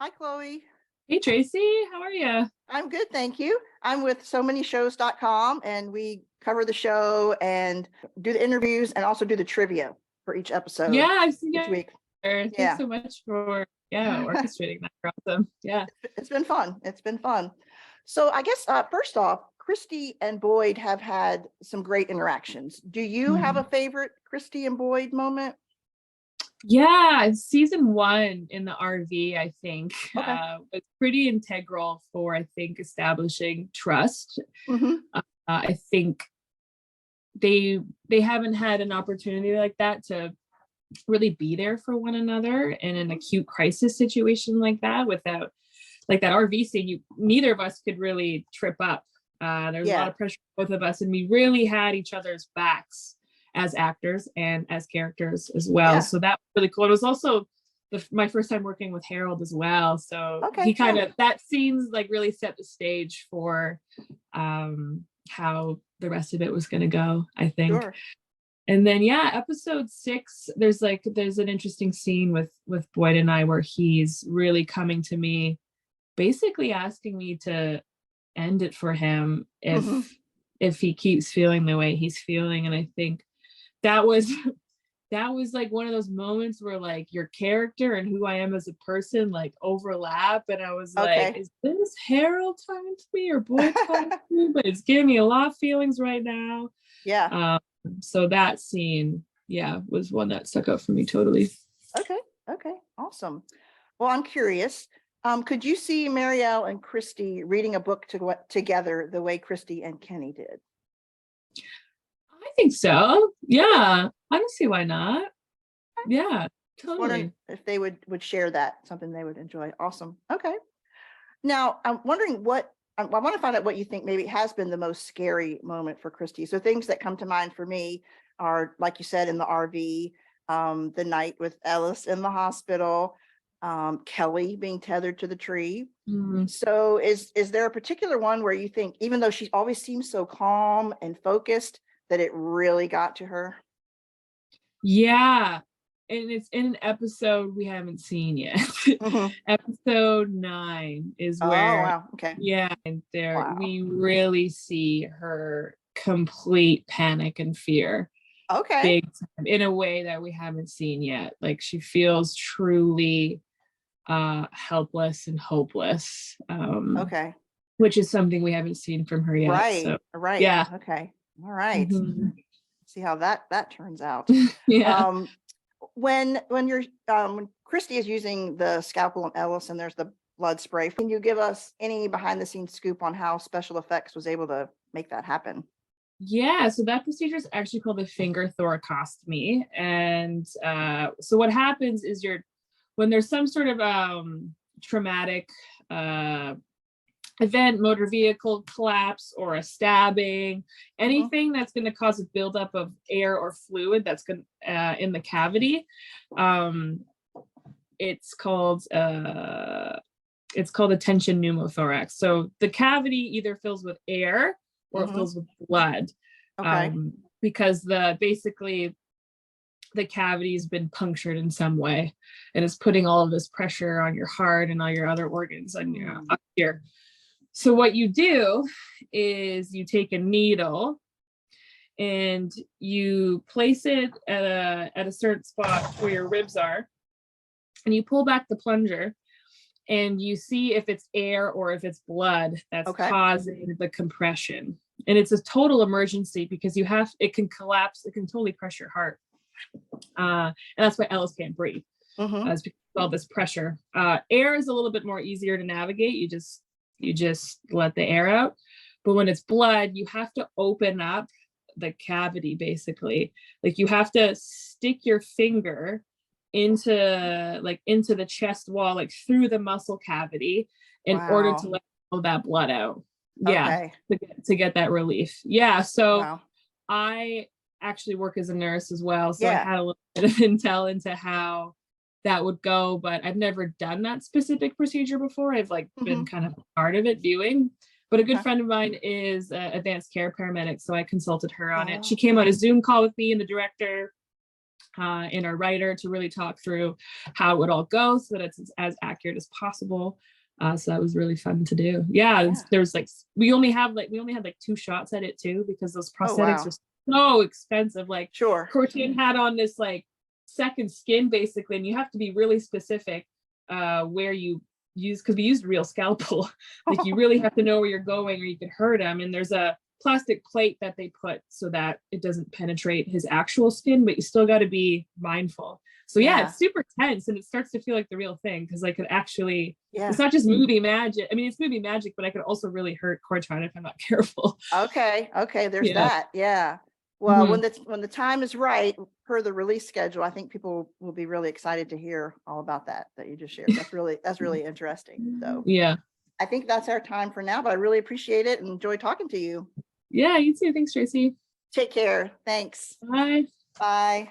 Hi, Chloe. Hey Tracy, how are you? I'm good, thank you. I'm with so and we cover the show and do the interviews and also do the trivia for each episode Yeah, I've seen each you week. there. Thanks Yeah, so much for orchestrating that. You're awesome. Yeah. it's been fun. It's been fun. So I guess first off, Kristi and Boyd have had some great interactions. Do you have a Mhm. favorite Kristi and Boyd moment? Yeah, season one in the RV, I think, Okay. was pretty integral for, I think, establishing trust. Mm-hmm. I think they haven't had an opportunity like that to really be there for one another in an acute crisis situation like that without like that RV scene. Neither of us could really trip up. There's a lot Yeah. of pressure on both of us, and we really had each other's backs as actors and as characters as well. Yeah. So that was really cool. It was also my first time working with Harold as well. So Okay. he kind Yeah. of, that scenes like really set the stage for how the rest of it was going to go, I think. Sure. And then yeah, episode 6, there's an interesting scene with Boyd and I where he's really coming to me, basically asking me to end it for him Mm-hmm. if he keeps feeling the way he's feeling. And I think that was that was like one of those moments where like your character and who I am as a person like overlap, and I was like, Okay. is this Harold talking to me or Boyd talking to me? But it's giving me a lot of feelings right now. Yeah. So that scene, yeah, was one that stuck out for me totally. Okay. Okay. Awesome. Well, I'm curious. Could you see Marielle and Kristi reading a book together the way Kristi and Kenny did? I think so. Yeah, I don't see why not. Yeah, Just wondering totally. if they would share that, something they would enjoy. Awesome. Okay. Now, I'm wondering I want to find out what you think maybe has been the most scary moment for Kristi. So things that come to mind for me are, like you said, in the RV, the night with Ellis in the hospital, Kelly being tethered to the tree. Mm. So is there a particular one where you think, even though she always seems so calm and focused, that it really got to her? Yeah, and it's in an episode we haven't seen yet. Hmm. Episode 9 is Oh, where, wow. Okay. yeah, and there Wow. we really see her complete panic and fear, Okay. big time, in a way that we haven't seen yet. Like she feels truly helpless and hopeless, Okay. which is something we haven't seen from her yet. Right. So Right. yeah. Okay. All right. Mhm. See how that turns out. Yeah. Um, when Kristi is using the scalpel on Ellis and there's the blood spray, can you give us any behind the scenes scoop on how special effects was able to make that happen? Yeah, so that procedure is actually called a finger thoracostomy. And so what happens is when there's some sort of traumatic uh, event, motor vehicle collapse or a stabbing, Mhm. anything that's going to cause a buildup of air or fluid that's going in the cavity, um, it's called a tension pneumothorax. So the cavity either fills with air or it Mhm. fills with blood, Okay. because basically the cavity's been punctured in some way, and it's putting all of this pressure on your heart and all your other organs on your Hmm. up here. So what you do is you take a needle and you place it at a certain spot where your ribs are, and you pull back the plunger and you see if it's air or if it's blood that's Okay. causing the compression. And it's a total emergency because it can collapse, it can totally crush your heart. And that's why Ellis can't breathe, Mhm. it's because of all this pressure. Air is a little bit more easier to navigate. You just let the air out. But when it's blood, you have to open up the cavity, basically. Like you have to stick your finger into the chest wall, like through the muscle cavity, in order to Wow. let all that blood out. Yeah, Okay. to get that relief. Yeah, so Wow. I actually work as a nurse as well, so I Yeah. had a little bit of intel into how that would go, but I've never done that specific procedure before. I've like been Mhm. kind of part of it viewing, but a good Okay. friend of mine is an advanced care paramedic, so I consulted her on it. She Oh. came on a Zoom call with me and the director, and our writer to really talk through how it would all go so that it's as accurate as possible. So that was really fun to do. Yeah, Yeah. there's like we only had like 2 shots at it too, because those Oh, prosthetics wow. are so expensive. Like Sure. Cortine had on this like second skin basically, and you have to be really specific where you use, because we used real scalpel. Like you really have to know where you're going or you could hurt him. And there's a plastic plate that they put so that it doesn't penetrate his actual skin, but you still got to be mindful. So yeah, Yeah. it's super tense, and it starts to feel like the real thing, because I could actually, Yeah. it's not just movie magic. I mean, it's movie magic, but I could also really hurt Cortine if I'm not careful. Okay. Okay. There's Yeah. that. Yeah. Well, Mhm. when the time is right, per the release schedule, I think people will be really excited to hear all about that you just shared. That's really interesting. So Yeah. I think that's our time for now, but I really appreciate it and enjoy talking to you. Yeah, you too. Thanks, Tracy. Take care. Thanks. Bye. Bye.